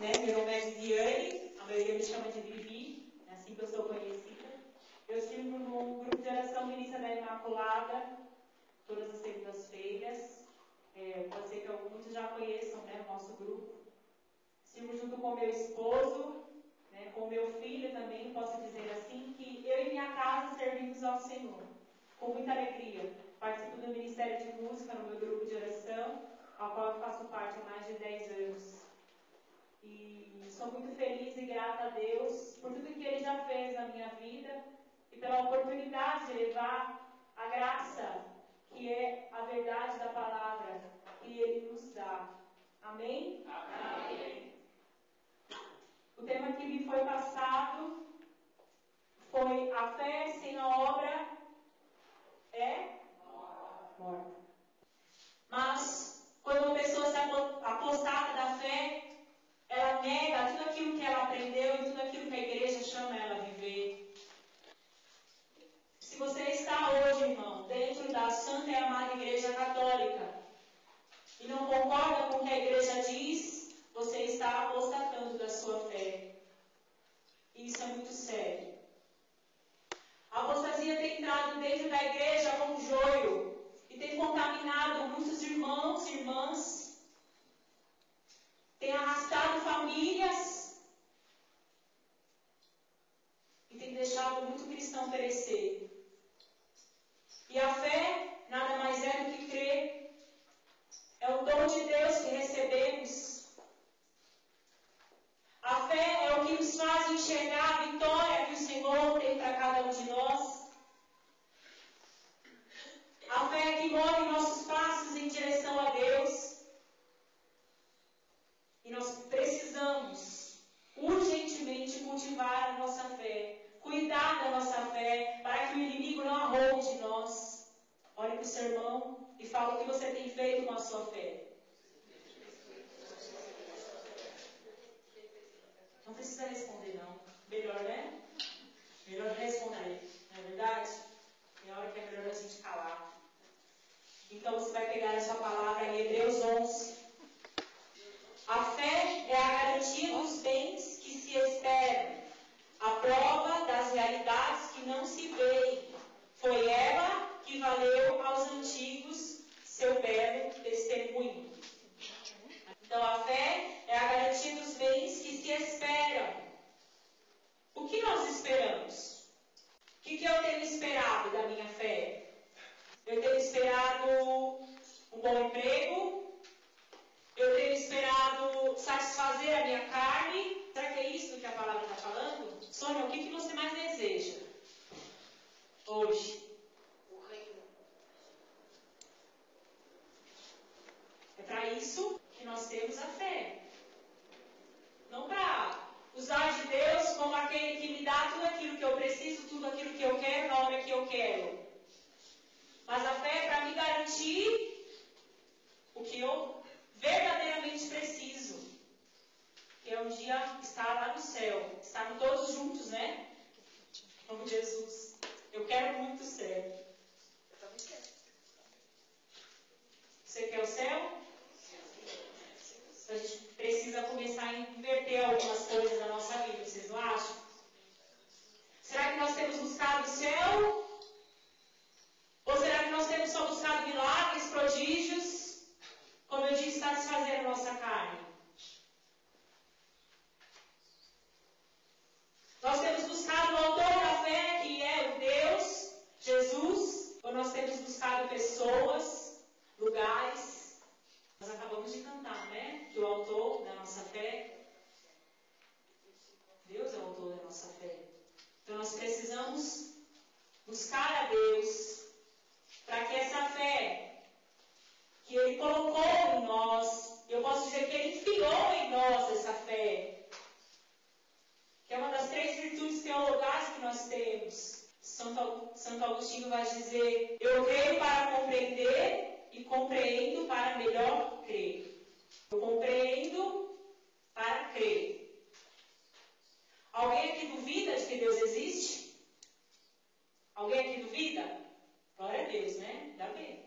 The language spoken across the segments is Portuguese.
né? Meu nome é Viviane, a maioria me chama de Vivi, é assim que eu sou conhecida. Eu sirvo no grupo de oração Ministra da Imaculada, todas as segundas-feiras. Pode ser que muitos já conheçam, né, o nosso grupo. Sirvo junto com meu esposo, né, com meu filho também, posso dizer assim, que eu e minha casa servimos ao Senhor, com muita alegria. Participo do Ministério de Música no meu grupo de oração, ao qual eu faço parte há mais de 10 anos. E sou muito feliz e grata a Deus por tudo que Ele já fez na minha vida e pela oportunidade de levar a graça, que é a verdade da palavra, que Ele nos dá. Amém? Amém. O tema que me foi passado foi: a fé sem a obra é morta. Mas quando uma pessoa está apostada da fé, ela nega tudo aquilo que ela aprendeu e tudo aquilo que a igreja chama ela a viver. Se você está hoje, irmão, dentro da Santa e Amada Igreja Católica e não concorda com o que a igreja diz, você está apostatando da sua fé. E isso é muito sério. A apostasia tem entrado dentro da igreja como joio e tem contaminado muitos irmãos e irmãs, tem arrastado famílias e tem deixado muito cristão perecer. E a fé nada mais é do que crer. É o dom de Deus que recebemos. A fé é o que nos faz enxergar a vitória que o Senhor tem para cada um de nós. A fé é que move nossos passos em direção a Deus. E nós precisamos urgentemente cultivar a nossa fé, cuidar da nossa fé, para que o inimigo não arroube de nós. Olhe para o seu irmão e fala o que você tem feito com a sua fé. Não precisa responder, não. Melhor, né? Melhor não responder, não é verdade? Tem hora que é melhor a gente calar. Então você vai pegar essa palavra em Hebreus 11. A fé é a garantia dos bens que se esperam, a prova das realidades que não se veem. Foi ela que valeu aos antigos seu belo testemunho. Então a fé é a garantia dos bens que se esperam. O que nós esperamos? O que eu tenho esperado da minha fé? Eu tenho esperado um bom emprego. Eu tenho esperado satisfazer a minha carne. Será que é isso que a palavra está falando? Sônia, o que você mais deseja hoje? O reino. É para isso que nós temos a fé. Não para usar de Deus como aquele que me dá tudo aquilo que eu preciso, tudo aquilo que eu quero, na hora que eu quero. Mas a fé é para me garantir o que eu verdadeiramente preciso, que é um dia estar lá no céu, estarmos todos juntos, né? Como Jesus. Eu quero muito o céu. Eu também quero. Você quer o céu? A gente precisa começar a inverter algumas coisas na nossa vida, vocês não acham? Será que nós temos buscado o céu? Ou será que nós temos só buscado milagres, prodígios, como eu disse, satisfazer a nossa carne? Nós temos buscado o autor da fé, que é o Deus, Jesus, ou nós temos buscado pessoas, lugares? Nós acabamos de cantar, né? Que o autor da nossa fé, Deus é o autor da nossa fé. Então nós precisamos buscar a Deus, para que essa fé que Ele colocou em nós, eu posso dizer que Ele enfiou em nós essa fé, que é uma das 3 virtudes teologais que nós temos. Santo Agostinho vai dizer: eu creio para compreender e compreendo para melhor crer. Eu compreendo para crer. Alguém aqui duvida de que Deus existe? Alguém aqui duvida? Glória a Deus, né? Ainda bem.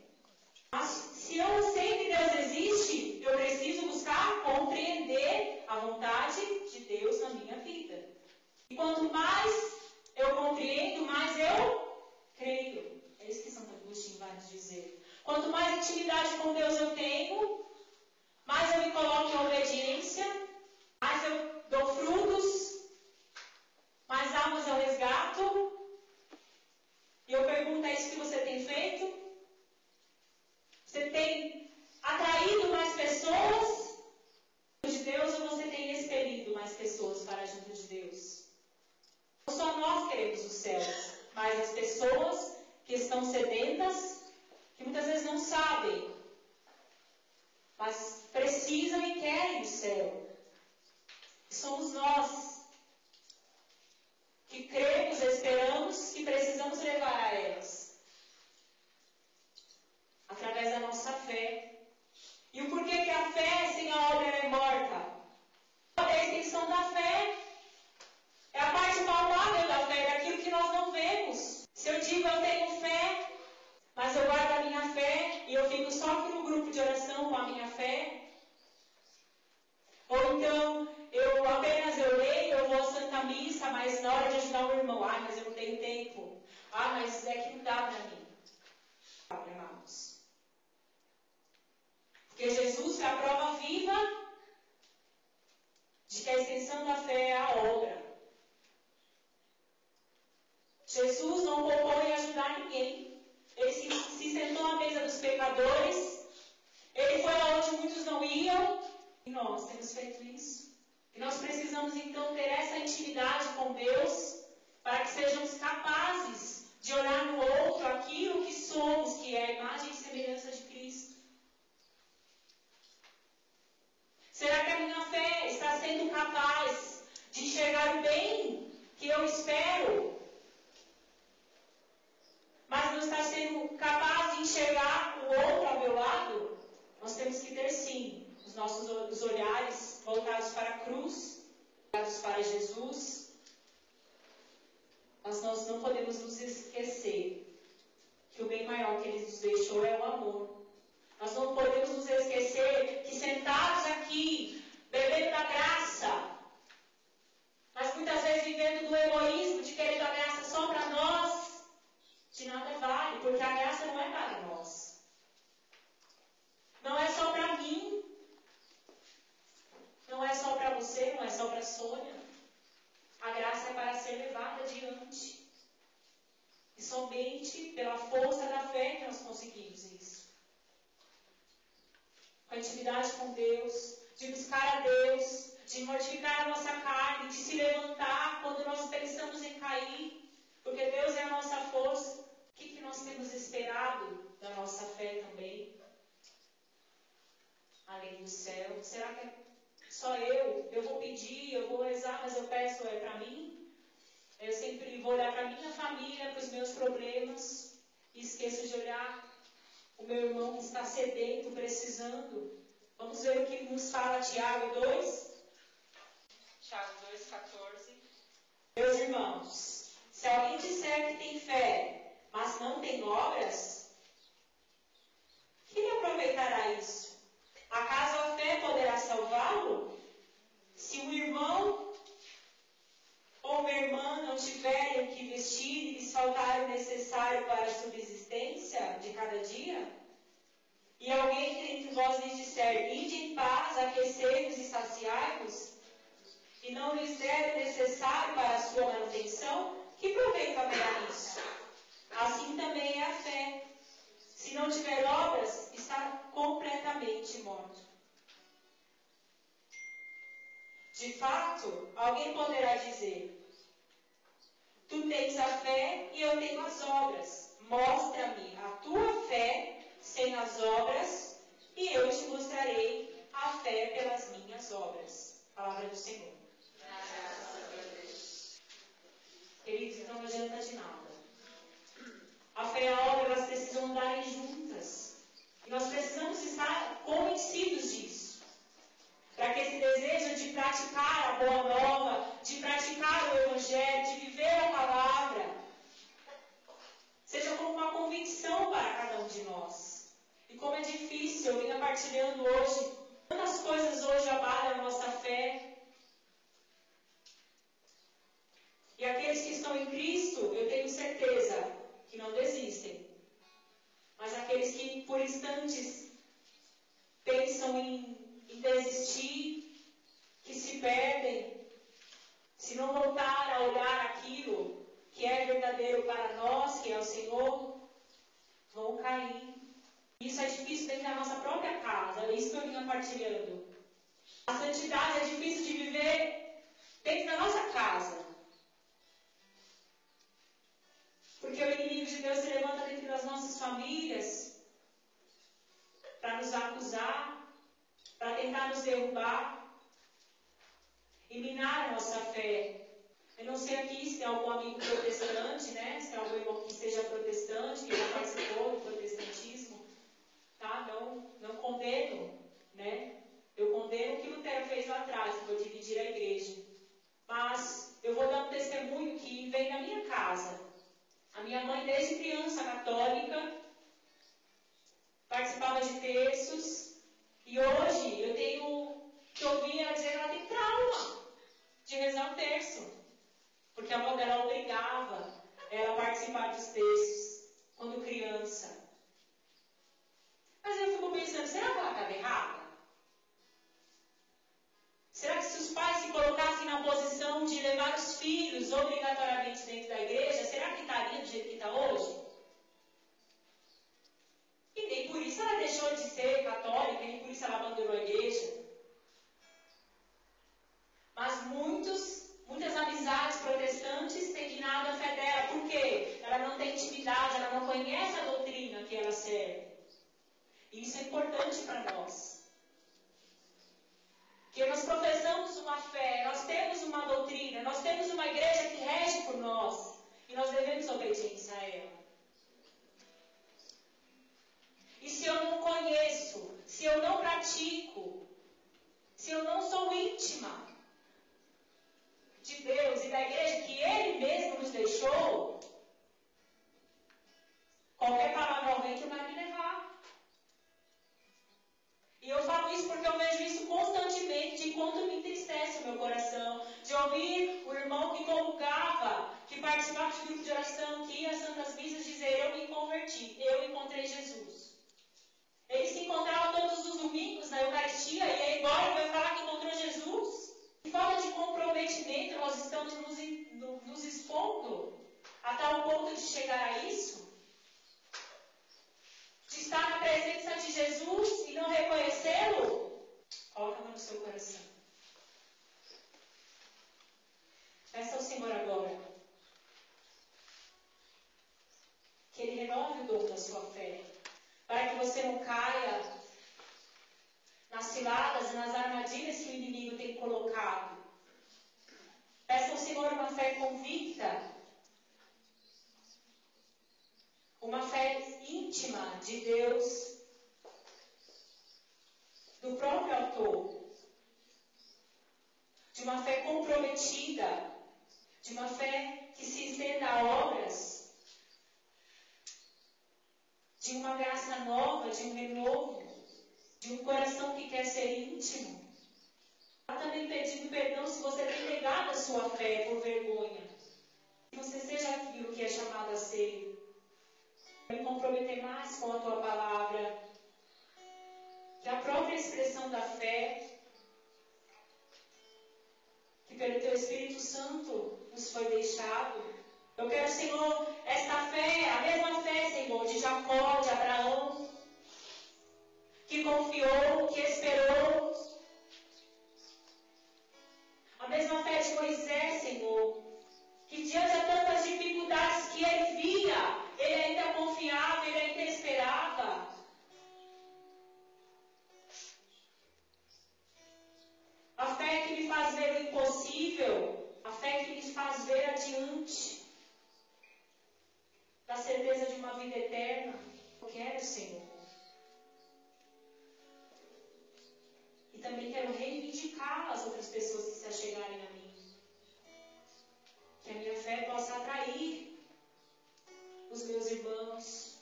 Mas se eu sei que Deus existe, eu preciso buscar compreender a vontade E quanto mais eu compreendo, mais eu creio. É isso que Santo Agostinho vai nos dizer. Quanto mais intimidade com Deus eu tenho, mais eu me coloco em obediência, mais eu dou frutos, mais almas eu resgato. E eu pergunto, é isso que você tem feito? Você tem atraído mais pessoas de Deus ou você tem expelido mais pessoas para junto de Deus? Não só nós queremos o céu, mas as pessoas que estão sedentas, que muitas vezes não sabem, mas precisam e querem o céu. Somos nós que cremos, esperamos, que precisamos levar a elas, através da nossa fé. E o porquê que a fé sem a obra é morta? É a extensão da fé. É a parte palpável da fé, daquilo que nós não vemos. Se eu digo eu tenho fé, mas eu guardo a minha fé e eu fico só aqui no grupo de oração com a minha fé, ou então eu leio, eu vou à Santa Missa, mas na hora de ajudar o irmão, mas eu não tenho tempo. Mas é que não dá para mim. Amados. Porque Jesus é a prova viva de que a extensão da fé é a obra. Jesus não poupou em ajudar ninguém. Ele se sentou à mesa dos pecadores. Ele foi aonde muitos não iam. E nós temos feito isso. E nós precisamos então ter essa intimidade com Deus para que sejamos capazes de olhar no outro aquilo que somos, que é a imagem e semelhança de Cristo. Será que a minha fé está sendo capaz de enxergar o bem que eu espero, mas não está sendo capaz de enxergar o outro ao meu lado? Nós temos que ter sim os olhares voltados para a cruz, voltados para Jesus. Mas nós não podemos nos esquecer que o bem maior que Ele nos deixou é o amor. Nós não podemos nos esquecer que sentados aqui, bebendo da graça, mas muitas vezes vivendo do egoísmo, de querer dar graça só para nós, de nada vale, porque a graça não é para nós. Não é só para mim. Não é só para você, não é só para a Sônia. A graça é para ser levada adiante. E somente pela força da fé que nós conseguimos isso. Com a intimidade com Deus, de buscar a Deus, de mortificar a nossa carne, de se levantar quando nós pensamos em cair, porque Deus é a nossa força. O que nós temos esperado da nossa fé também? Além do céu, será que é só eu vou pedir, eu vou rezar, mas eu peço para mim? Eu sempre vou olhar para a minha família, para os meus problemas, e esqueço de olhar o meu irmão que está sedento, precisando. Vamos ver o que nos fala Tiago 2. Tiago 2,14. Meus irmãos, se alguém disser que tem fé, mas não tem obras, que lhe aproveitará isso? Acaso a fé poderá salvá-lo? Se um irmão ou uma irmã não tiverem o que vestir e lhes faltar o necessário para a subsistência de cada dia, e alguém que entre vós lhes disser, ide em paz, aquecei-vos e saciai-vos, e não lhes der o necessário para a sua manutenção, que proveito haverá nisso? Assim também é a fé. Se não tiver obras, está completamente morto. De fato, alguém poderá dizer, tu tens a fé e eu tenho as obras. Mostra-me a tua fé sem as obras e eu te mostrarei a fé pelas minhas obras. Palavra do Senhor. Graças a Deus. Queridos, então não adianta de nada. A fé e a obra, elas precisam andarem juntas. E nós precisamos estar convencidos disso. Para que esse desejo de praticar a boa nova, de praticar o Evangelho, de viver a palavra, seja como uma convicção para cada um de nós. E como é difícil, eu vinha partilhando hoje, tantas coisas hoje abalam a nossa fé. E aqueles que estão em Cristo, eu tenho certeza que não desistem. Mas aqueles que por instantes pensam em desistir, que se perdem, se não voltar a olhar aquilo que é verdadeiro para nós, que é o Senhor, vão cair. Isso é difícil dentro da nossa própria casa, é isso que eu vinha partilhando. A santidade é difícil de viver dentro da nossa casa. Porque o inimigo de Deus se levanta dentro das nossas famílias para nos acusar, para tentar nos derrubar e minar a nossa fé. Eu não sei aqui se tem algum amigo protestante, né? Se tem algum irmão que seja protestante, que já participou do protestantismo, tá? Não condeno, né? Eu condeno o que Lutero fez lá atrás, que foi dividir a igreja. Mas eu vou dar um testemunho que vem da minha casa. A minha mãe, desde criança católica, participava de terços. E hoje eu tenho que ouvir ela dizer que ela tem trauma de rezar o terço. Porque a avó dela obrigava ela a participar dos terços quando criança. Mas eu fico pensando, será que ela estava errada? Será que se os pais se colocassem na posição de levar os filhos obrigatoriamente dentro da igreja, será que estaria do jeito que está hoje? E nem por isso ela deixou de ser católica, nem por isso ela abandonou a igreja. Mas muitas amizades protestantes têm minado a fé dela. Por quê? Ela não tem intimidade, ela não conhece a doutrina que ela serve. E isso é importante para nós. Porque nós professamos uma fé, nós temos uma doutrina, nós temos uma igreja que rege por nós. E nós devemos obediência a ela. E se eu não conheço, se eu não pratico, se eu não sou íntima de Deus e da igreja que Ele mesmo nos deixou, qualquer palavra ao vento vai me levar. E eu falo isso porque eu vejo isso constantemente, de quanto me entristece o meu coração, de ouvir o irmão que comungava, que participava de grupo de oração, que ia às Santas Missas dizer, eu me converti, eu encontrei Jesus. Ele se encontrava todos os domingos na Eucaristia, e aí agora vai falar que encontrou Jesus. Que falta de comprometimento nós estamos nos expondo a tal ponto de chegar a isso? De estar na presença de Jesus e não reconhecê-lo? Coloca a mão no seu coração. Peça ao Senhor agora que Ele renove o dom da sua fé, para que você não caia nas ciladas e nas armadilhas que o inimigo tem colocado. Peça ao Senhor uma fé convicta, uma fé íntima de Deus, do próprio autor, de uma fé comprometida, de uma fé que se estenda a obras, de uma graça nova, de um renovo, de um coração que quer ser íntimo. Ela também pedindo perdão se você tem negado a sua fé por vergonha. Que você seja aquilo que é chamado a ser. Me comprometer mais com a tua palavra. Que a própria expressão da fé, que pelo teu Espírito Santo nos foi deixado. Eu quero, Senhor, esta fé, a mesma fé, Senhor, de Jacó, de Abraão, que confiou, que esperou. A mesma fé de Moisés, Senhor, que diante de tantas dificuldades que ele via, ele ainda confiava, ele ainda esperava. A fé que me faz ver o impossível, a fé que me faz ver adiante, da certeza de uma vida eterna. Eu quero, Senhor. E também quero reivindicar as outras pessoas que se achegarem a mim. Que a minha fé possa atrair os meus irmãos.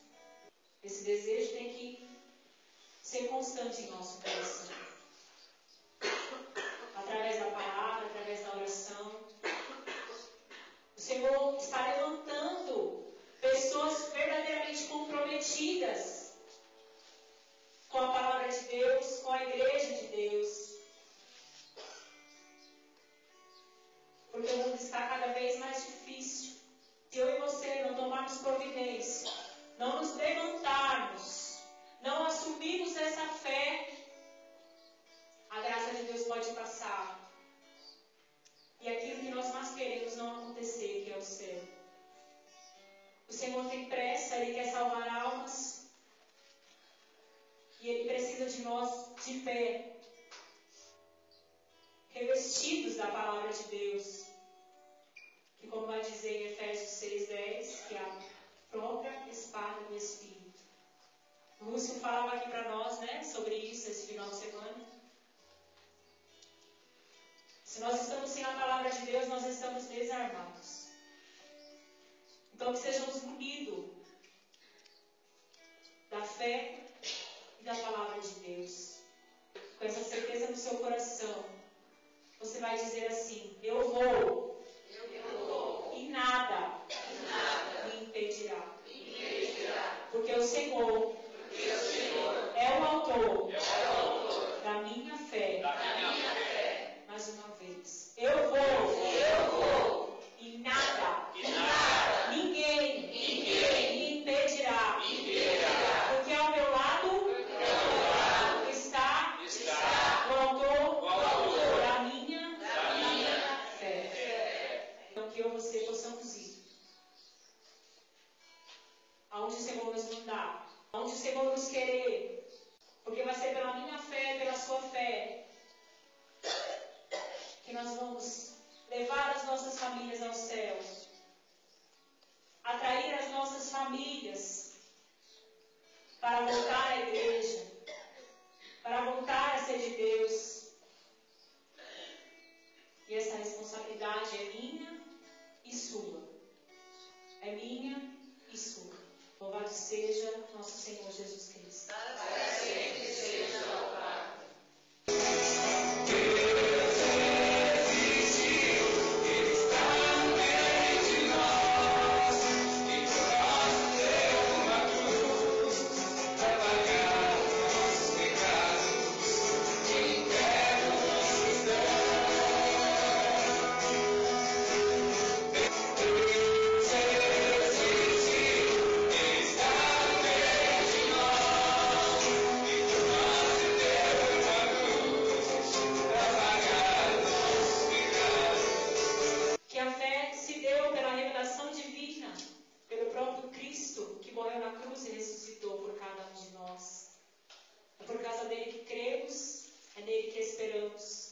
Esse desejo tem que ser constante em nosso coração. Através da palavra, através da oração. O Porque o mundo está cada vez mais difícil. Se eu e você não tomarmos providência, não nos levantarmos, não assumirmos essa fé, a graça de Deus pode passar. E aquilo que nós mais queremos não acontecer, que é o céu. O Senhor tem pressa, Ele quer salvar almas. E Ele precisa de nós de pé, revestidos da palavra de Deus. Que, como vai dizer em Efésios 6:10, que é a própria espada do Espírito. O Lúcio falava aqui para nós, sobre isso esse final de semana. Se nós estamos sem a palavra de Deus, nós estamos desarmados. Então, que sejamos munidos da fé e da palavra de Deus. Com essa certeza no seu coração, você vai dizer assim: eu vou. E nada me impedirá. Porque o Senhor é o autor da minha fé. Mais uma vez. Eu vou. E nada. Ninguém me impedirá. Porque ao meu lado está o autor da minha fé. Então que eu e você possamos ir aonde o Senhor nos mandar, aonde o Senhor nos querer. Porque vai ser pela minha fé, pela sua fé, que nós vamos levar as nossas famílias ao céu, atrair as nossas famílias para voltar à igreja, para voltar a ser de Deus. E essa responsabilidade é minha e sua. É minha e sua. Louvado seja nosso Senhor Jesus Cristo. Que a fé se deu pela revelação divina, pelo próprio Cristo que morreu na cruz e ressuscitou por cada um de nós. É por causa dele que cremos, é nele que esperamos.